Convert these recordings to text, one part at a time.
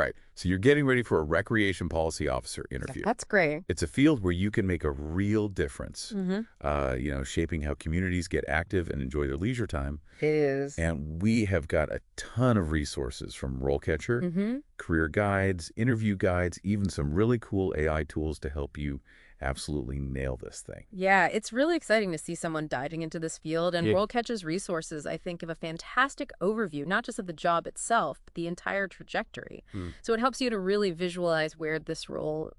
right. So you're getting ready for a recreation policy officer interview. That's great. It's a field where you can make a real difference, Mm-hmm. shaping how communities get active and enjoy their leisure time. It is. And we have got a ton of resources from RoleCatcher, Mm-hmm. career guides, interview guides, even some really cool AI tools to help you absolutely nail this thing. Yeah, it's really exciting to see someone diving into this field, and Yeah. RoleCatcher's resources, I think, give a fantastic overview, not just of the job itself, but the entire trajectory. So it helps you to really visualize where this role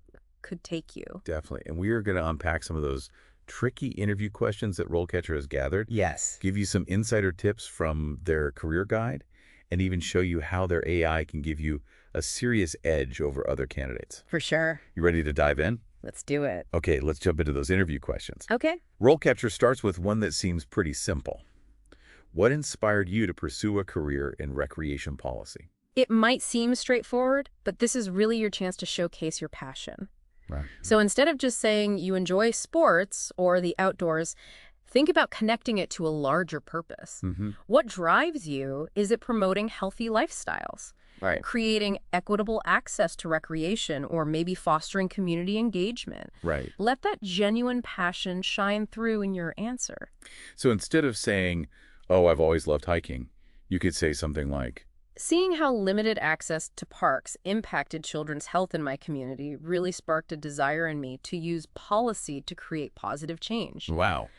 could take you. Definitely. And we are going to unpack some of those tricky interview questions that RoleCatcher has gathered, Yes. give you some insider tips from their career guide, and even show you how their AI can give you a serious edge over other candidates. For sure. You ready to dive in? Let's do it. Okay, let's jump into those interview questions. Okay. RoleCatcher starts with one that seems pretty simple. What inspired you to pursue a career in recreation policy? It might seem straightforward, but this is really your chance to showcase your passion. Right. So instead of just saying you enjoy sports or the outdoors, think about connecting it to a larger purpose. What drives you? Is it promoting healthy lifestyles? Right. Creating equitable access to recreation, or maybe fostering community engagement? Right. Let that genuine passion shine through in your answer. So instead of saying, oh, I've always loved hiking, you could say something like, Seeing how limited access to parks impacted children's health in my community really sparked a desire in me to use policy to create positive change. wow.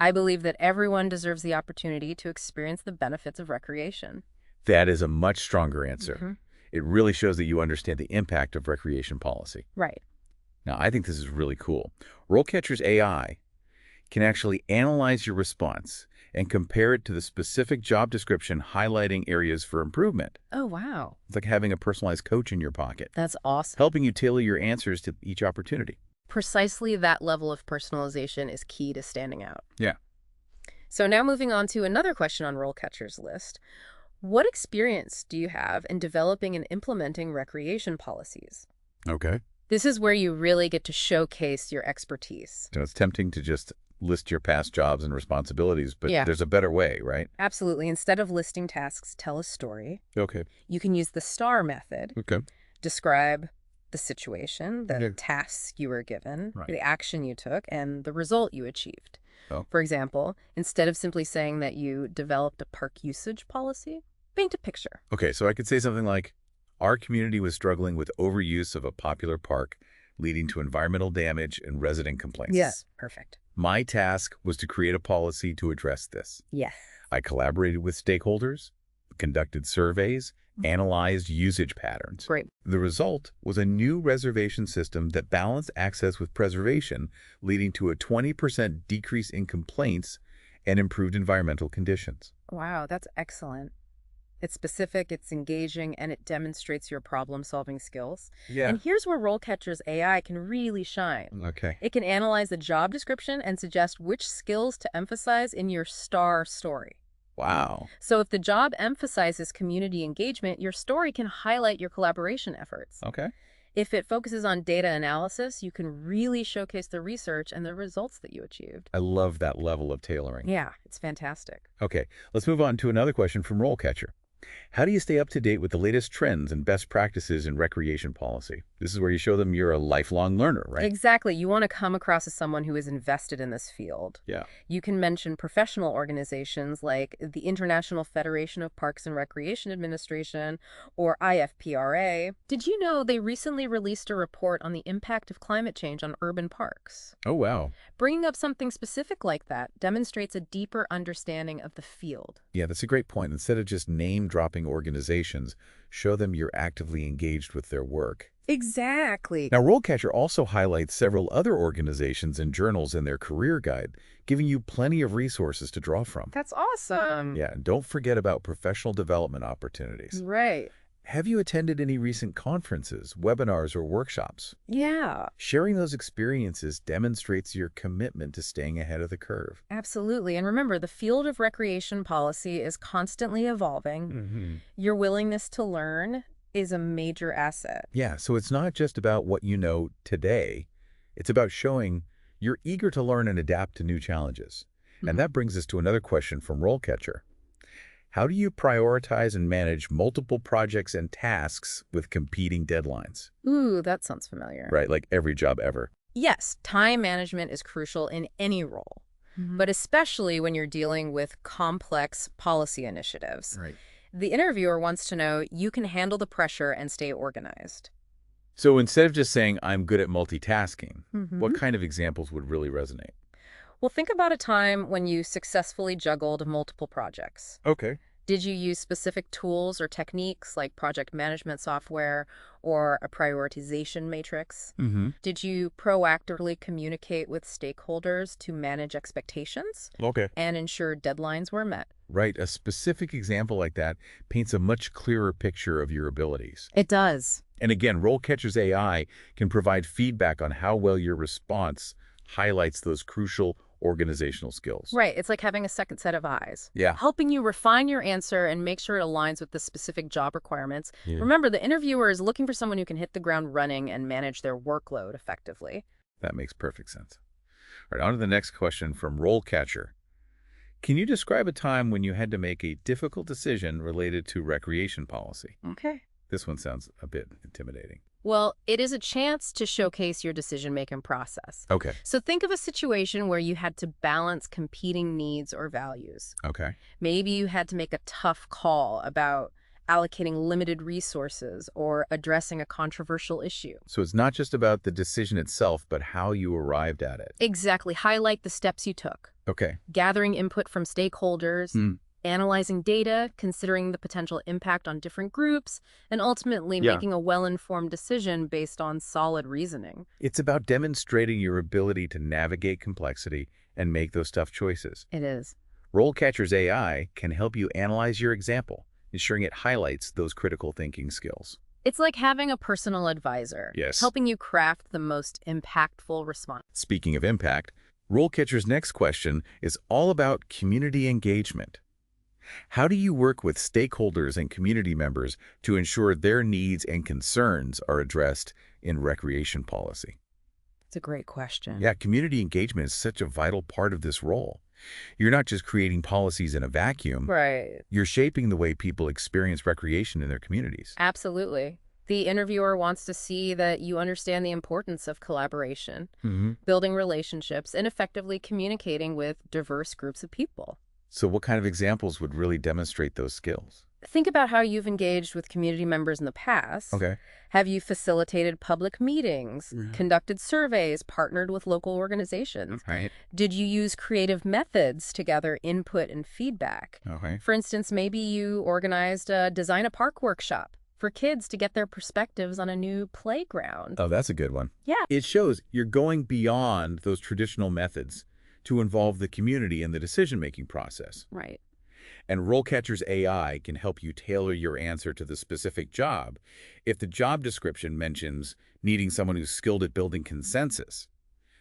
I believe that everyone deserves the opportunity to experience the benefits of recreation. That is a much stronger answer. It really shows that you understand the impact of recreation policy. Right. Now, I think this is really cool. RoleCatcher's AI can actually analyze your response and compare it to the specific job description, highlighting areas for improvement. Oh, wow. It's like having a personalized coach in your pocket, That's awesome. helping you tailor your answers to each opportunity. Precisely that level of personalization is key to standing out. Yeah. So now moving on to another question on RoleCatcher's list. What experience do you have in developing and implementing recreation policies? Okay. This is where you really get to showcase your expertise. So it's tempting to just list your past jobs and responsibilities, but Yeah. there's a better way, right? Absolutely. Instead of listing tasks, tell a story. Okay. You can use the STAR method. Okay. Describe the situation, the Yeah. tasks you were given, Right. the action you took, and the result you achieved. Oh. For example, instead of simply saying that you developed a park usage policy, paint a picture. Okay, so I could say something like, our community was struggling with overuse of a popular park, leading to environmental damage and resident complaints. Perfect. My task was to create a policy to address this. Yes. I collaborated with stakeholders, conducted surveys, analyzed usage patterns. Great. The result was a new reservation system that balanced access with preservation, leading to a 20% decrease in complaints and improved environmental conditions. Wow, that's excellent. It's specific, it's engaging, and it demonstrates your problem-solving skills. Yeah. And here's where RoleCatcher's AI can really shine. Okay. It can analyze the job description and suggest which skills to emphasize in your STAR story. Wow. So if the job emphasizes community engagement, your story can highlight your collaboration efforts. Okay. If it focuses on data analysis, you can really showcase the research and the results that you achieved. I love that level of tailoring. Yeah, it's fantastic. Okay, let's move on to another question from RoleCatcher. How do you stay up to date with the latest trends and best practices in recreation policy? This is where you show them you're a lifelong learner, right? Exactly. You want to come across as someone who is invested in this field. Yeah. You can mention professional organizations like the International Federation of Parks and Recreation Administration, or IFPRA. Did you know they recently released a report on the impact of climate change on urban parks? Oh, wow. Bringing up something specific like that demonstrates a deeper understanding of the field. Yeah, that's a great point. Instead of just name-dropping organizations, show them you're actively engaged with their work. Exactly. Now, RoleCatcher also highlights several other organizations and journals in their career guide, giving you plenty of resources to draw from. That's awesome. Yeah, and don't forget about professional development opportunities. Right. Have you attended any recent conferences, webinars, or workshops? Yeah, Sharing those experiences demonstrates your commitment to staying ahead of the curve. absolutely. And remember, the field of recreation policy is constantly evolving. Your willingness to learn is a major asset. Yeah, so it's not just about what you know today. It's about showing you're eager to learn and adapt to new challenges. And that brings us to another question from RoleCatcher. How do you prioritize and manage multiple projects and tasks with competing deadlines? Ooh, that sounds familiar. Right, like every job ever. Yes, time management is crucial in any role, but especially when you're dealing with complex policy initiatives. Right. The interviewer wants to know you can handle the pressure and stay organized. So instead of just saying, I'm good at multitasking, hmm what kind of examples would really resonate? Well, think about a time when you successfully juggled multiple projects. Okay. Did you use specific tools or techniques like project management software or a prioritization matrix? Mm-hmm. Did you proactively communicate with stakeholders to manage expectations Okay. and ensure deadlines were met? Right. A specific example like that paints a much clearer picture of your abilities. It does. And again, RoleCatcher's AI can provide feedback on how well your response highlights those crucial organizational skills. Right. It's like having a second set of eyes, Yeah. helping you refine your answer and make sure it aligns with the specific job requirements. Yeah. Remember, the interviewer is looking for someone who can hit the ground running and manage their workload effectively. That makes perfect sense. All right, on to the next question from RoleCatcher. Can you describe a time when you had to make a difficult decision related to recreation policy? Okay. This one sounds a bit intimidating. Well, it is a chance to showcase your decision-making process. Okay. So think of a situation where you had to balance competing needs or values. Okay. Maybe you had to make a tough call about allocating limited resources or addressing a controversial issue. So it's not just about the decision itself, but how you arrived at it. Exactly. Highlight the steps you took. Okay. Gathering input from stakeholders, analyzing data, considering the potential impact on different groups, and ultimately Yeah. making a well-informed decision based on solid reasoning. It's about demonstrating your ability to navigate complexity and make those tough choices. It is. RoleCatcher's AI can help you analyze your example, ensuring it highlights those critical thinking skills. It's like having a personal advisor, Yes. helping you craft the most impactful response. Speaking of impact, RoleCatcher's next question is all about community engagement. How do you work with stakeholders and community members to ensure their needs and concerns are addressed in recreation policy? It's a great question. Yeah, community engagement is such a vital part of this role. You're not just creating policies in a vacuum. Right. You're shaping the way people experience recreation in their communities. Absolutely. The interviewer wants to see that you understand the importance of collaboration, building relationships, and effectively communicating with diverse groups of people. So what kind of examples would really demonstrate those skills? Think about how you've engaged with community members in the past. Okay. Have you facilitated public meetings, Yeah. conducted surveys, partnered with local organizations? Right. Did you use creative methods to gather input and feedback? Okay. For instance, maybe you organized a design a park workshop for kids to get their perspectives on a new playground. Oh, that's a good one. Yeah. It shows you're going beyond those traditional methods to involve the community in the decision-making process. Right. And RoleCatcher's AI can help you tailor your answer to the specific job. If the job description mentions needing someone who's skilled at building consensus,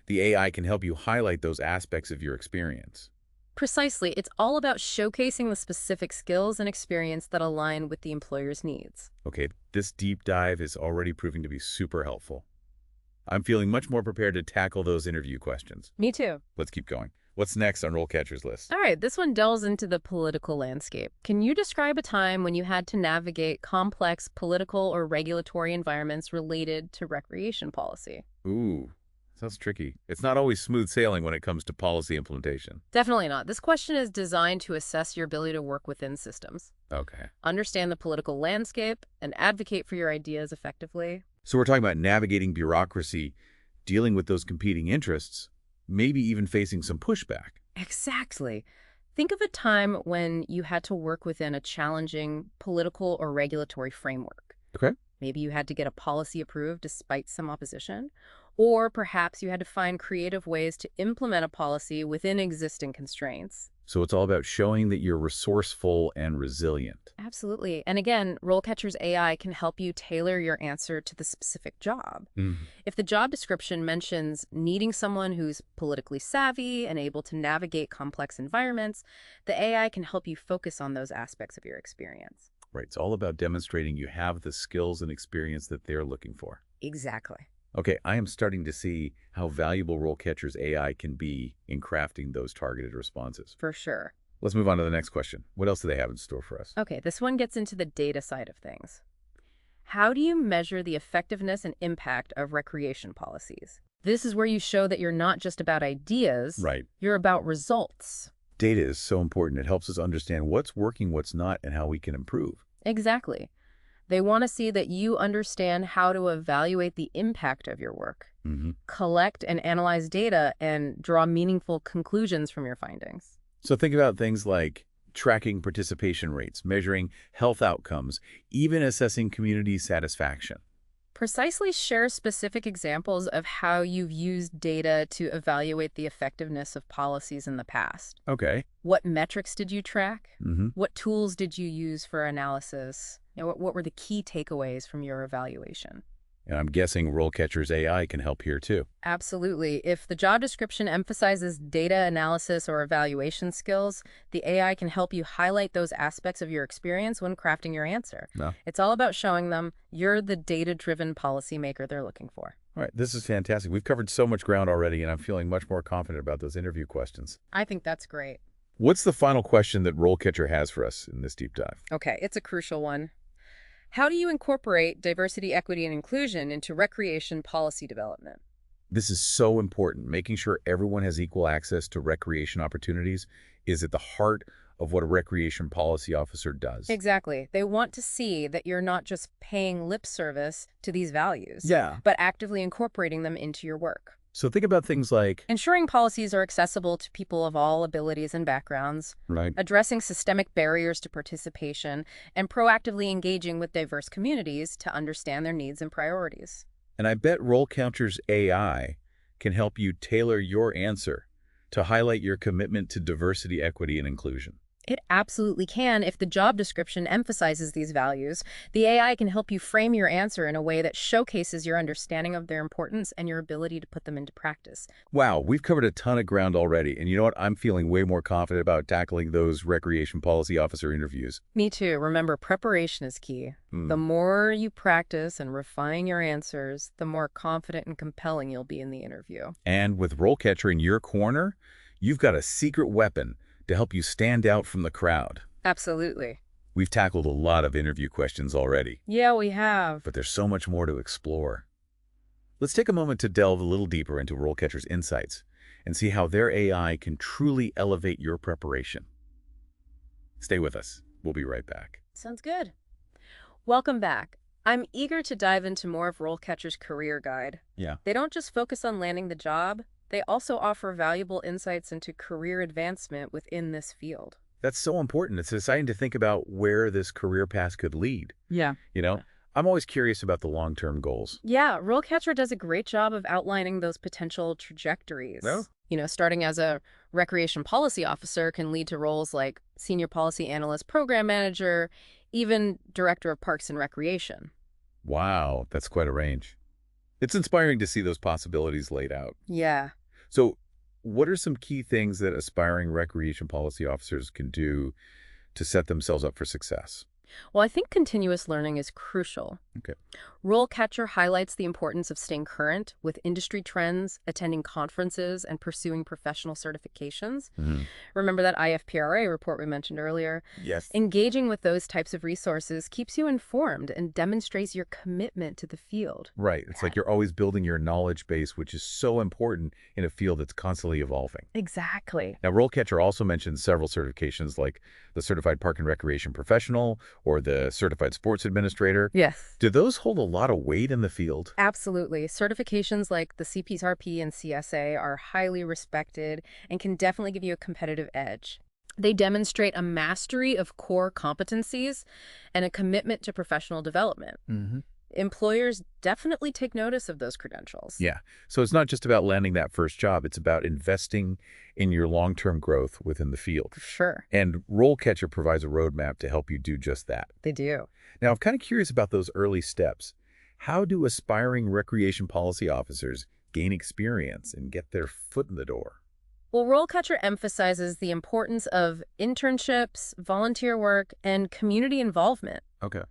the AI can help you highlight those aspects of your experience. Precisely. It's all about showcasing the specific skills and experience that align with the employer's needs. Okay, this deep dive is already proving to be super helpful. I'm feeling much more prepared to tackle those interview questions. Me too. Let's keep going. What's next on RoleCatcher's list? All right, this one delves into the political landscape. Can you describe a time when you had to navigate complex political or regulatory environments related to recreation policy? Ooh, sounds tricky. It's not always smooth sailing when it comes to policy implementation. Definitely not. This question is designed to assess your ability to work within systems, Okay. understand the political landscape, and advocate for your ideas effectively. So we're talking about navigating bureaucracy, dealing with those competing interests, maybe even facing some pushback. Exactly. Think of a time when you had to work within a challenging political or regulatory framework. Okay. Maybe you had to get a policy approved despite some opposition, or perhaps you had to find creative ways to implement a policy within existing constraints. So it's all about showing that you're resourceful and resilient. Absolutely. And again, RoleCatcher's AI can help you tailor your answer to the specific job. If the job description mentions needing someone who's politically savvy and able to navigate complex environments, the AI can help you focus on those aspects of your experience. Right. It's all about demonstrating you have the skills and experience that they're looking for. Exactly. Okay, I am starting to see how valuable RoleCatcher's AI can be in crafting those targeted responses. For sure. Let's move on to the next question. What else do they have in store for us? Okay, this one gets into the data side of things. How do you measure the effectiveness and impact of recreation policies? This is where you show that you're not just about ideas, Right. you're about results. Data is so important. It helps us understand what's working, what's not, and how we can improve. Exactly. They want to see that you understand how to evaluate the impact of your work, collect and analyze data, and draw meaningful conclusions from your findings. So think about things like tracking participation rates, measuring health outcomes, even assessing community satisfaction. Precisely share specific examples of how you've used data to evaluate the effectiveness of policies in the past. Okay. What metrics did you track? Mm-hmm. What tools did you use for analysis? What were the key takeaways from your evaluation? And I'm guessing RoleCatcher's AI can help here too. Absolutely. If the job description emphasizes data analysis or evaluation skills, the AI can help you highlight those aspects of your experience when crafting your answer. No. It's all about showing them you're the data-driven policymaker they're looking for. All right, this is fantastic. We've covered so much ground already, and I'm feeling much more confident about those interview questions. I think that's great. What's the final question that RoleCatcher has for us in this deep dive? Okay, it's a crucial one. How do you incorporate diversity, equity, and inclusion into recreation policy development? This is so important. Making sure everyone has equal access to recreation opportunities is at the heart of what a recreation policy officer does. Exactly. They want to see that you're not just paying lip service to these values, Yeah. but actively incorporating them into your work. So think about things like, Ensuring policies are accessible to people of all abilities and backgrounds, right, addressing systemic barriers to participation, and proactively engaging with diverse communities to understand their needs and priorities. and I bet RoleCatcher's AI can help you tailor your answer to highlight your commitment to diversity, equity, and inclusion. It absolutely can if the job description emphasizes these values. The AI can help you frame your answer in a way that showcases your understanding of their importance and your ability to put them into practice. Wow, we've covered a ton of ground already, and you know what? I'm feeling way more confident about tackling those recreation policy officer interviews. Me too. Remember, preparation is key. The more you practice and refine your answers, the more confident and compelling you'll be in the interview. And with RoleCatcher in your corner, you've got a secret weapon to help you stand out from the crowd. Absolutely. We've tackled a lot of interview questions already, Yeah, we have. but there's so much more to explore. Let's take a moment to delve a little deeper into RoleCatcher's insights and see how their AI can truly elevate your preparation. Stay with us. We'll be right back. Sounds good. Welcome back. I'm eager to dive into more of RoleCatcher's career guide. Yeah. They don't just focus on landing the job, they also offer valuable insights into career advancement within this field. That's so important. It's exciting to think about where this career path could lead. Yeah. I'm always curious about the long-term goals. Yeah, RoleCatcher does a great job of outlining those potential trajectories. No? Starting as a recreation policy officer can lead to roles like senior policy analyst, program manager, even director of parks and recreation. Wow, that's quite a range. It's inspiring to see those possibilities laid out. Yeah. So what are some key things that aspiring recreation policy officers can do to set themselves up for success? Well, I think continuous learning is crucial. Okay. RoleCatcher highlights the importance of staying current with industry trends, attending conferences, and pursuing professional certifications. Remember that IFPRA report we mentioned earlier? Yes. Engaging with those types of resources keeps you informed and demonstrates your commitment to the field. Right. It's like you're always building your knowledge base, which is so important in a field that's constantly evolving. Exactly. Now, RoleCatcher also mentions several certifications like the Certified Park and Recreation Professional or the Certified Sports Administrator. Yes. Do those hold a lot of weight in the field? Absolutely. Certifications like the CPRP and CSA are highly respected and can definitely give you a competitive edge. They demonstrate a mastery of core competencies and a commitment to professional development. Employers definitely take notice of those credentials. Yeah. So it's not just about landing that first job. It's about investing in your long-term growth within the field. Sure. And RoleCatcher provides a roadmap to help you do just that. They do. Now, I'm kind of curious about those early steps. How do aspiring recreation policy officers gain experience and get their foot in the door? Well, RoleCatcher emphasizes the importance of internships, volunteer work, and community involvement. Okay.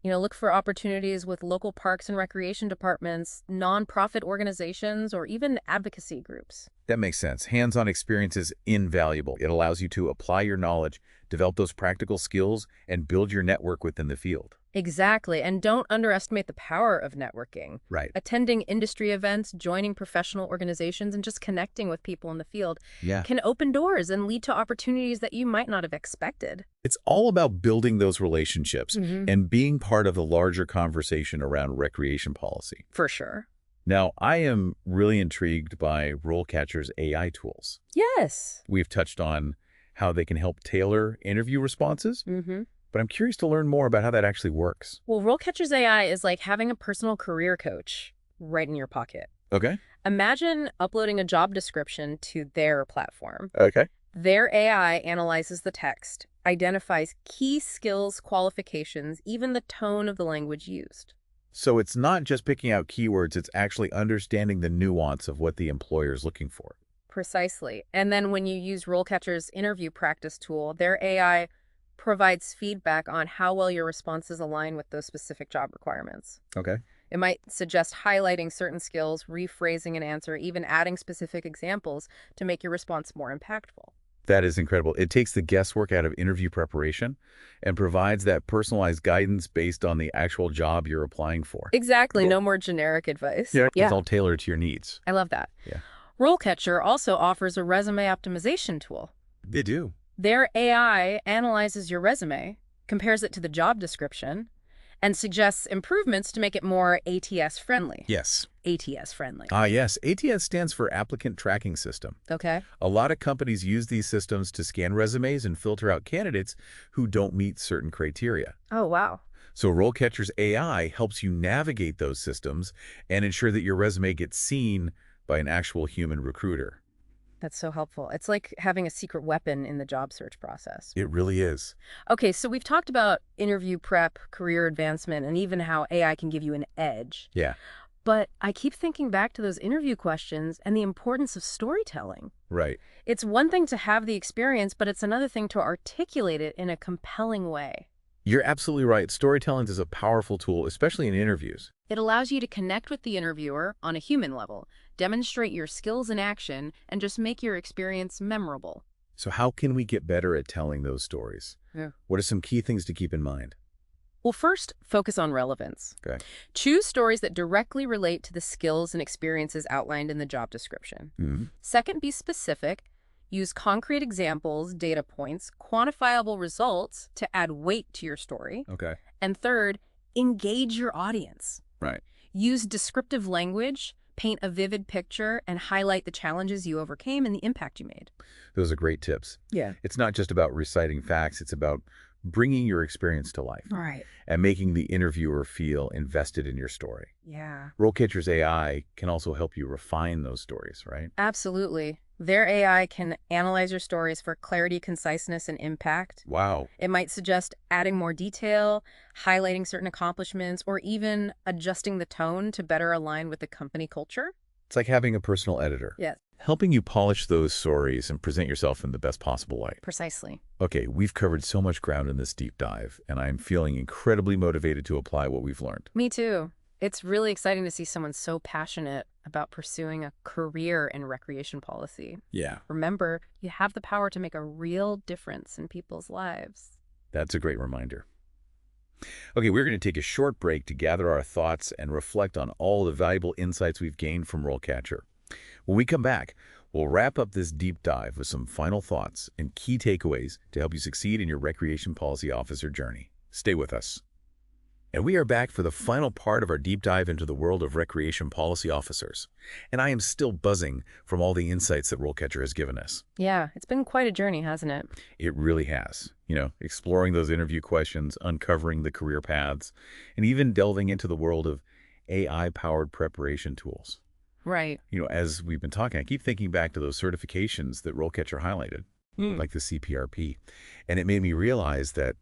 Look for opportunities with local parks and recreation departments, nonprofit organizations, or even advocacy groups. That makes sense. Hands-on experience is invaluable. It allows you to apply your knowledge, develop those practical skills, and build your network within the field. Exactly. And don't underestimate the power of networking. Right. Attending industry events, joining professional organizations, and just connecting with people in the field Yeah. can open doors and lead to opportunities that you might not have expected. It's all about building those relationships Mhm. and being part of the larger conversation around recreation policy. For sure. Now, I am really intrigued by RoleCatcher's AI tools. Yes. We've touched on how they can help tailor interview responses, Mm-hmm. but I'm curious to learn more about how that actually works. Well, RoleCatcher's AI is like having a personal career coach right in your pocket. Okay. Imagine uploading a job description to their platform. Okay. Their AI analyzes the text, identifies key skills, qualifications, even the tone of the language used. So it's not just picking out keywords, it's actually understanding the nuance of what the employer is looking for. Precisely. And then when you use RoleCatcher's interview practice tool, their AI provides feedback on how well your responses align with those specific job requirements. Okay. It might suggest highlighting certain skills, rephrasing an answer, even adding specific examples to make your response more impactful. That is incredible. It takes the guesswork out of interview preparation and provides that personalized guidance based on the actual job you're applying for. Exactly. Cool. No more generic advice. Yeah. Yeah, It's all tailored to your needs. I love that. Yeah. RoleCatcher also offers a resume optimization tool. They do. Their AI analyzes your resume, compares it to the job description, and suggests improvements to make it more ATS-friendly. Yes. ATS-friendly. Yes. ATS stands for Applicant Tracking System. Okay. A lot of companies use these systems to scan resumes and filter out candidates who don't meet certain criteria. Oh, wow. So RoleCatcher's AI helps you navigate those systems and ensure that your resume gets seen by an actual human recruiter. That's so helpful. It's like having a secret weapon in the job search process. It really is. Okay, so we've talked about interview prep, career advancement, and even how AI can give you an edge. Yeah. But I keep thinking back to those interview questions and the importance of storytelling. Right. It's one thing to have the experience, but it's another thing to articulate it in a compelling way. You're absolutely right. Storytelling is a powerful tool, especially in interviews. It allows you to connect with the interviewer on a human level, demonstrate your skills in action, and just make your experience memorable. So how can we get better at telling those stories? Yeah. What are some key things to keep in mind? Well, first, focus on relevance. Okay. Choose stories that directly relate to the skills and experiences outlined in the job description. Mm-hmm. Second, be specific. Use concrete examples, data points, quantifiable results to add weight to your story. Okay. And third, engage your audience. Right. Use descriptive language, paint a vivid picture, and highlight the challenges you overcame and the impact you made. Those are great tips. Yeah. It's not just about reciting facts. It's about bringing your experience to life Right. and making the interviewer feel invested in your story. Yeah. RoleCatcher's AI can also help you refine those stories, right? Absolutely. Their AI can analyze your stories for clarity, conciseness, and impact. Wow. It might suggest adding more detail, highlighting certain accomplishments, or even adjusting the tone to better align with the company culture. It's like having a personal editor. Yes, Helping you polish those stories and present yourself in the best possible light. precisely. Okay, we've covered so much ground in this deep dive, and I'm feeling incredibly motivated to apply what we've learned. Me too. It's really exciting to see someone so passionate about pursuing a career in recreation policy. Yeah. Remember, you have the power to make a real difference in people's lives. That's a great reminder. Okay, we're going to take a short break to gather our thoughts and reflect on all the valuable insights we've gained from RoleCatcher. When we come back, we'll wrap up this deep dive with some final thoughts and key takeaways to help you succeed in your recreation policy officer journey. Stay with us. And we are back for the final part of our deep dive into the world of recreation policy officers. And I am still buzzing from all the insights that RoleCatcher has given us. Yeah, it's been quite a journey, hasn't it? It really has. You know, exploring those interview questions, uncovering the career paths, and even delving into the world of AI-powered preparation tools. Right. You know, as we've been talking, I keep thinking back to those certifications that RoleCatcher highlighted, like the CPRP. And it made me realize that,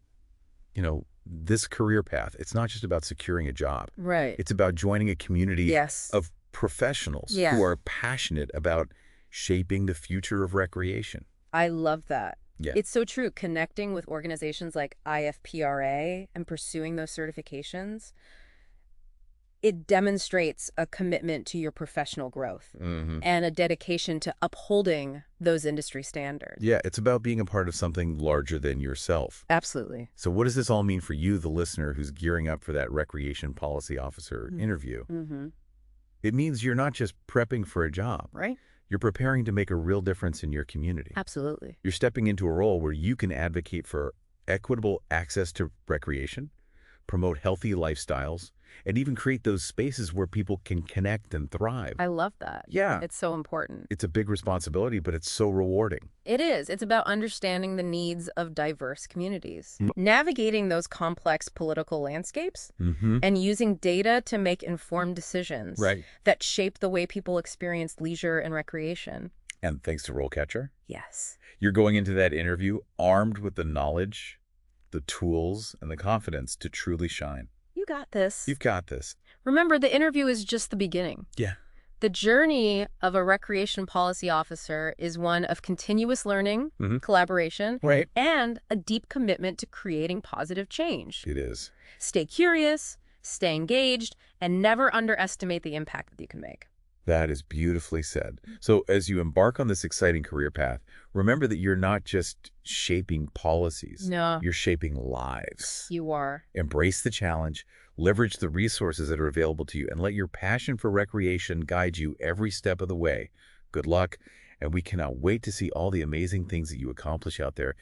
you know, this career path, it's not just about securing a job. Right. It's about joining a community Yes. of professionals Yeah. who are passionate about shaping the future of recreation. I love that. Yeah. It's so true. Connecting with organizations like IFPRA and pursuing those certifications, It demonstrates a commitment to your professional growth and a dedication to upholding those industry standards. Yeah, it's about being a part of something larger than yourself. Absolutely. So what does this all mean for you, the listener, who's gearing up for that recreation policy officer interview? It means you're not just prepping for a job. Right? You're preparing to make a real difference in your community. Absolutely. You're stepping into a role where you can advocate for equitable access to recreation, promote healthy lifestyles, and even create those spaces where people can connect and thrive. I love that. Yeah. It's so important. It's a big responsibility, but it's so rewarding. It is. It's about understanding the needs of diverse communities, navigating those complex political landscapes, and using data to make informed decisions that shape the way people experience leisure and recreation. And thanks to RoleCatcher, Yes. you're going into that interview armed with the knowledge, the tools, and the confidence to truly shine. You got this. You've got this. Remember, the interview is just the beginning. Yeah. The journey of a recreation policy officer is one of continuous learning, collaboration, and a deep commitment to creating positive change. It is. Stay curious, stay engaged, and never underestimate the impact that you can make. That is beautifully said. So as you embark on this exciting career path, remember that you're not just shaping policies. No. You're shaping lives. You are. Embrace the challenge, leverage the resources that are available to you, and let your passion for recreation guide you every step of the way. Good luck, and we cannot wait to see all the amazing things that you accomplish out there.